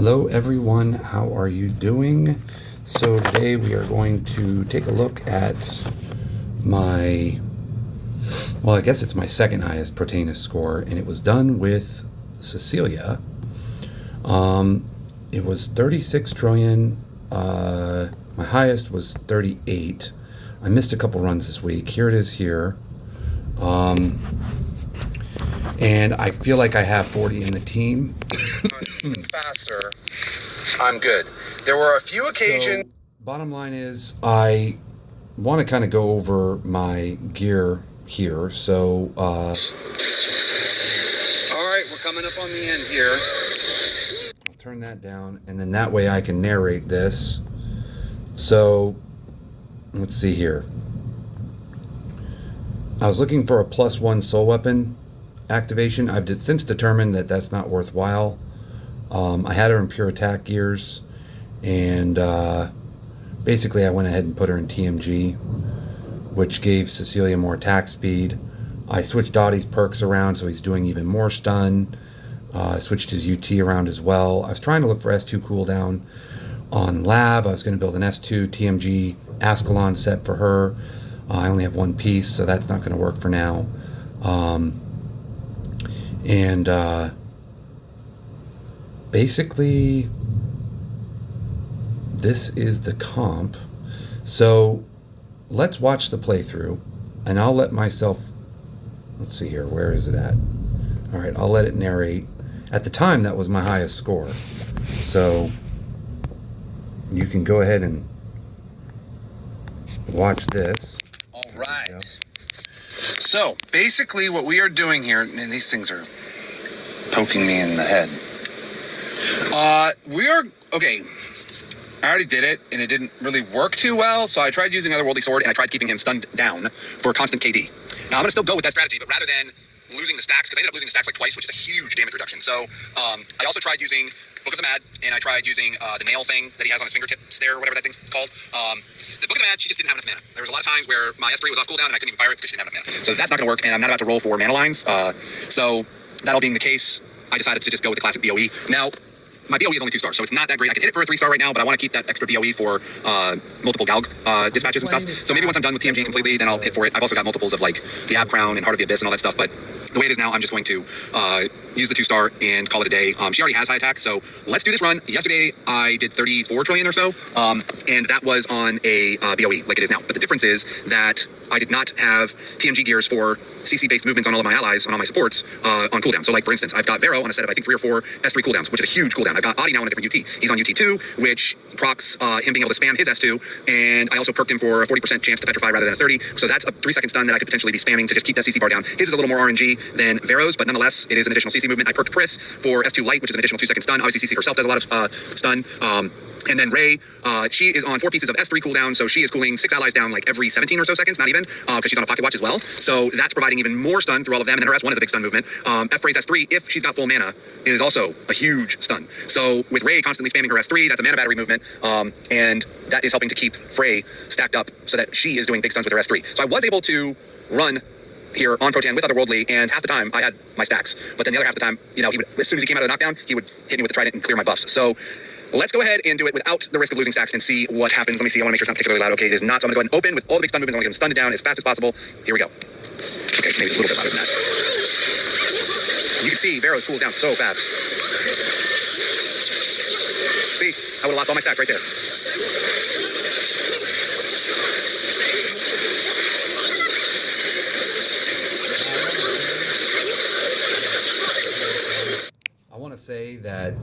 Hello everyone, how are you doing? So today we are going to take a look at my, well, I guess it's my second highest protianus score, and it was done with Cecilia. It was 36 trillion. My highest was 38. I missed a couple runs this week. Here it is here. And I feel like I have 40 in the team. Even faster, I'm good. There were a few occasions. So, bottom line is, I want to kind of go over my gear here. So, all right, we're coming up on the end here. I'll turn that down, and then that way I can narrate this. So, let's see here. I was looking for a +1 soul weapon activation. I've since determined that that's not worthwhile. I had her in pure attack gears, and basically I went ahead and put her in TMG, which gave Cecilia more attack speed. I switched Dottie's perks around so he's doing even more stun. I switched his UT around as well. I was trying to look for S2 cooldown on Lav. I was going to build an S2 TMG Ascalon set for her. I only have one piece, so that's not going to work for now. Basically, this is the comp. So let's watch the playthrough, and I'll let myself, let's see here, where is it at? All right, I'll let it narrate. At the time, that was my highest score. So you can go ahead and watch this. All right. So basically what we are doing here, and these things are poking me in the head. Okay, I already did it, and it didn't really work too well, so I tried using Otherworldly Sword, and I tried keeping him stunned down for a constant KD. Now, I'm going to still go with that strategy, but rather than losing the stacks, because I ended up losing the stacks like twice, which is a huge damage reduction. So I also tried using Book of the Mad, and I tried using the nail thing that he has on his fingertips there, whatever that thing's called. The Book of the Mad, she just didn't have enough mana. There was a lot of times where my S3 was off cooldown, and I couldn't even fire it because she didn't have enough mana. So that's not going to work, and I'm not about to roll for mana lines. So that all being the case, I decided to just go with the classic BOE. Now, my BOE is only 2 stars, so it's not that great. I can hit it for a 3-star right now, but I want to keep that extra BOE for multiple Galg dispatches and stuff. So maybe once I'm done with TMG completely, then I'll hit for it. I've also got multiples of like the Ab Crown and Heart of the Abyss and all that stuff, but the way it is now, I'm just going to use the 2-star and call it a day. She already has high attack, so let's do this run. Yesterday, I did 34 trillion or so, and that was on a BOE, like it is now. But the difference is that I did not have TMG gears for CC-based movements on all of my allies, on all my supports, on cooldown. So like, for instance, I've got Vero on a set of, I think, 3 or 4 S3 cooldowns, which is a huge cooldown. I've got Adi now on a different UT. He's on UT2, which procs him being able to spam his S2, and I also perked him for a 40% chance to petrify rather than a 30, so that's a 3-second stun that I could potentially be spamming to just keep that CC bar down. His is a little more RNG than Vero's, but nonetheless, it is an additional CC movement. I perked Pris for S2 Light, which is an additional 2-second stun. Obviously, CC herself does a lot of stun. And then Ray, she is on 4 pieces of S3 cooldown, so she is cooling 6 allies down like every 17 or so seconds, not even, because she's on a pocket watch as well. So that's providing even more stun through all of them, and then her S1 is a big stun movement. F-Ray's S3, if she's got full mana, is also a huge stun. So with Ray constantly spamming her S3, that's a mana battery movement, and that is helping to keep Frey stacked up so that she is doing big stuns with her S3. So I was able to run here on Protan with Otherworldly, and half the time I had my stacks, but then the other half the time, you know, he would, as soon as he came out of the knockdown, he would hit me with the trident and clear my buffs. So let's go ahead and do it without the risk of losing stacks and see what happens. Let me see. I want to make sure it's not particularly loud. Okay, it is not. So I'm going to go ahead and open with all the big stun movements. I want to get him stunned down as fast as possible. Here we go. Okay, maybe it's a little bit louder than that. You can see Vero's cooled down so fast. See, I would have lost all my stacks right there. I want to say that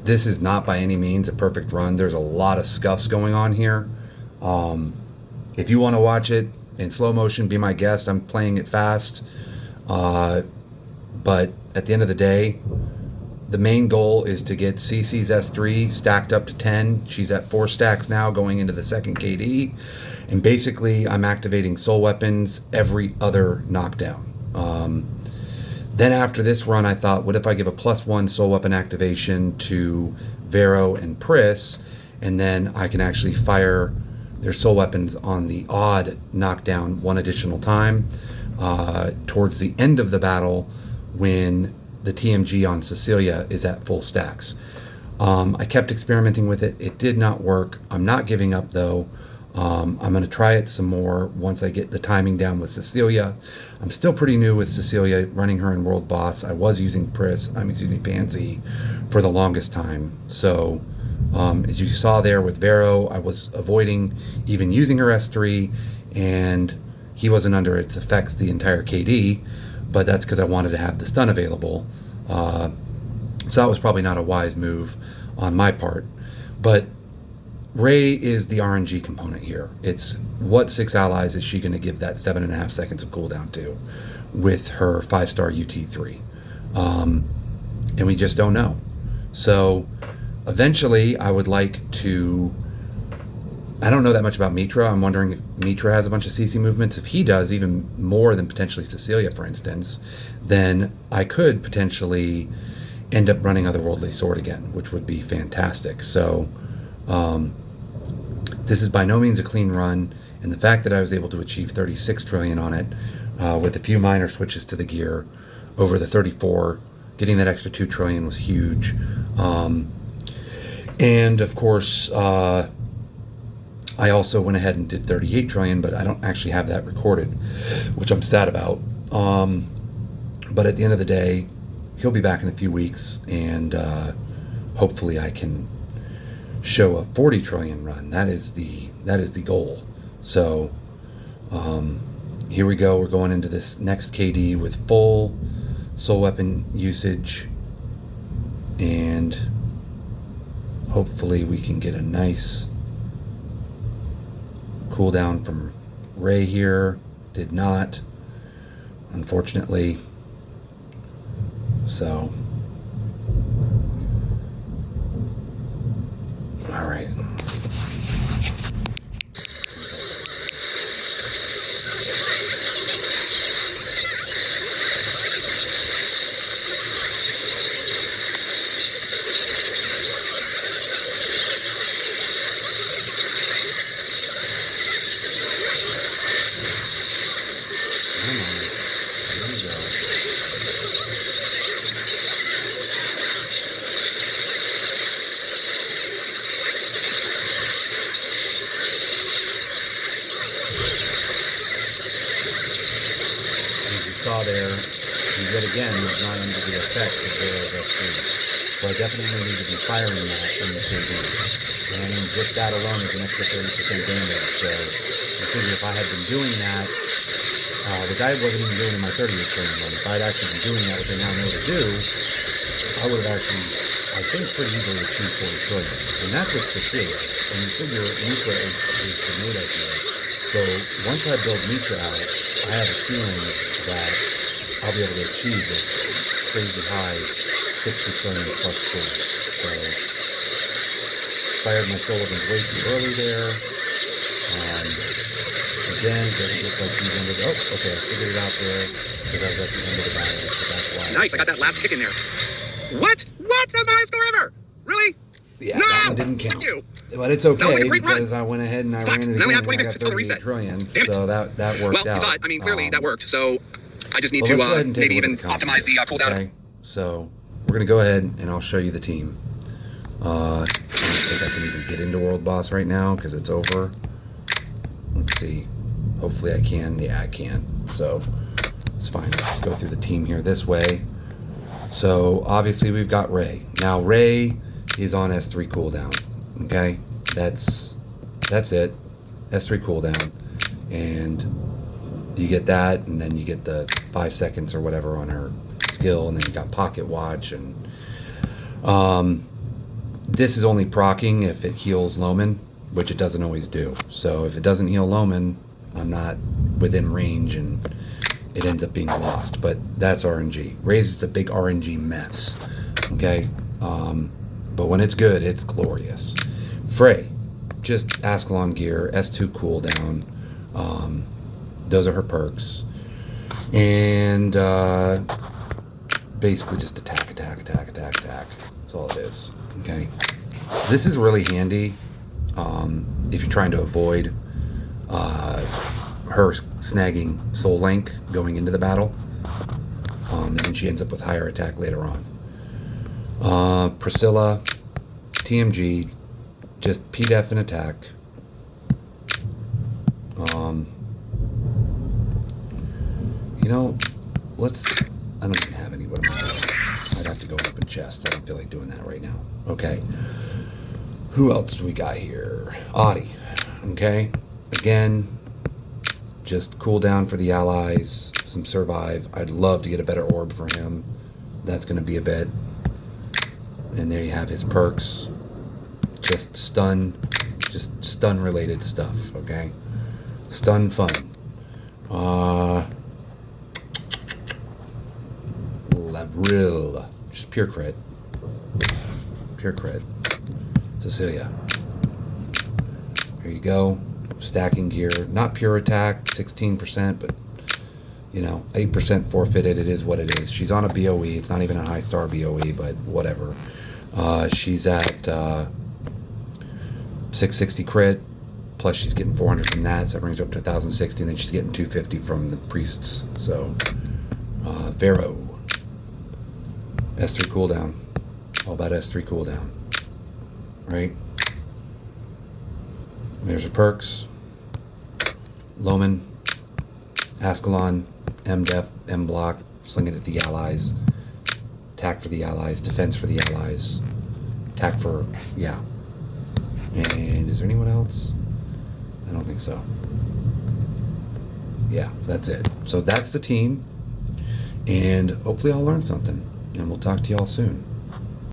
this is not by any means a perfect run. There's a lot of scuffs going on here. If you want to watch it in slow motion, be my guest. I'm playing it fast. But at the end of the day, the main goal is to get CC's S3 stacked up to 10. She's at 4 stacks now going into the second KD. And basically, I'm activating soul weapons every other knockdown. Then after this run, I thought, what if I give a +1 soul weapon activation to Vero and Pris, and then I can actually fire their soul weapons on the odd knockdown one additional time towards the end of the battle when the TMG on Cecilia is at full stacks. I kept experimenting with it. It did not work. I'm not giving up though. I'm going to try it some more once I get the timing down with Cecilia. I'm still pretty new with Cecilia, running her in World Boss. I was using Pansy for the longest time. So as you saw there with Vero, I was avoiding even using her S3, and he wasn't under its effects the entire KD, but that's because I wanted to have the stun available. So that was probably not a wise move on my part. But Ray is the RNG component here. It's what 6 allies is she going to give that 7.5 seconds of cooldown to with her 5-star UT3? And we just don't know. So eventually I would like to... I don't know that much about Mitra. I'm wondering if Mitra has a bunch of CC movements. If he does, even more than potentially Cecilia, for instance, then I could potentially end up running Otherworldly Sword again, which would be fantastic. So this is by no means a clean run, and the fact that I was able to achieve 36 trillion on it with a few minor switches to the gear over the 34, getting that extra 2 trillion was huge. And of course, I also went ahead and did 38 trillion, but I don't actually have that recorded, which I'm sad about. But at the end of the day, he'll be back in a few weeks, and hopefully I can show a 40 trillion run. That is the goal. So here we go. We're going into this next KD with full soul weapon usage, and hopefully we can get a nice cooldown from Ray here. Did not, unfortunately. So, all right. So I definitely need to be firing that in the KD. And just that alone is an extra 30% damage. So I figure if I had been doing that, which I wasn't even doing in my 38 training run, if I'd actually been doing that, which I now know to do, I would have actually, I think, pretty easily achieved 40 trillion. And that's with Cecilia. And you figure Mitra is the mood idea. So once I build Mitra out, I have a feeling that I'll be able to achieve this crazy high 60 trillion plus 4. So fired my soul weapons way too early there. Again, it doesn't look like he's under the... Oh, okay, I figured it out there because I was at the end of the battle. So that's why. Nice, I got that last kick in there. What? What? That was my highest score ever! Really? Yeah, no! that one didn't count. You. But it's okay like a great because run. I went ahead and I Fuck. ran it Now we again have 20 and I minutes got until the 38 reset. trillion. Damn it. So that worked out. Well, you saw it. I mean, clearly that worked. So I just need let's go ahead to and take maybe a look even at the comments. optimize the cooldown. Okay, so we're going to go ahead and I'll show you the team. I don't think I can even get into World Boss right now because it's over. Let's see. Hopefully I can. Yeah, I can. So it's fine. Let's go through the team here this way. So obviously we've got Ray. Now Ray is on S3 cooldown. Okay, that's it. S3 cooldown, and you get that, and then you get the 5 seconds or whatever on her skill, and then you got Pocket Watch, and this is only proccing if it heals Loman, which it doesn't always do. So if it doesn't heal Loman, I'm not within range, and it ends up being lost. But that's RNG. Ray's is a big RNG mess. Okay. But when it's good, it's glorious. Frey, just Ascalon gear, S2 cooldown. Those are her perks. And basically just attack. That's all it is. Okay. This is really handy if you're trying to avoid her snagging Soul Link going into the battle. And then she ends up with higher attack later on. Priscilla, TMG, just PDEF and attack. You know, I don't even have any. What am I doing? I'd have to go open chests. I don't feel like doing that right now. Okay. Who else do we got here? Audi. Okay. Again, just cool down for the allies. Some survive. I'd love to get a better orb for him. That's going to be a bit. And there you have his perks. Just stun related stuff. Okay. Stun fun. Lavril. Just pure crit. Pure crit. Cecilia. Here you go. Stacking gear. Not pure attack, 16%, but, you know, 8% forfeited. It is what it is. She's on a BOE. It's not even a high star BOE, but whatever. She's at 660 crit, plus she's getting 400 from that, so that brings her up to 1,060, and then she's getting 250 from the priests. So, Vero. S3 cooldown. All about S3 cooldown. Right? There's her perks. Loman, Ascalon, M-Def, M-Block, sling it at the allies. Attack for the allies, defense for the allies. Attack for, yeah. And is there anyone else? I don't think so. Yeah, that's it. So that's the team. And hopefully I'll learn something. And we'll talk to y'all soon.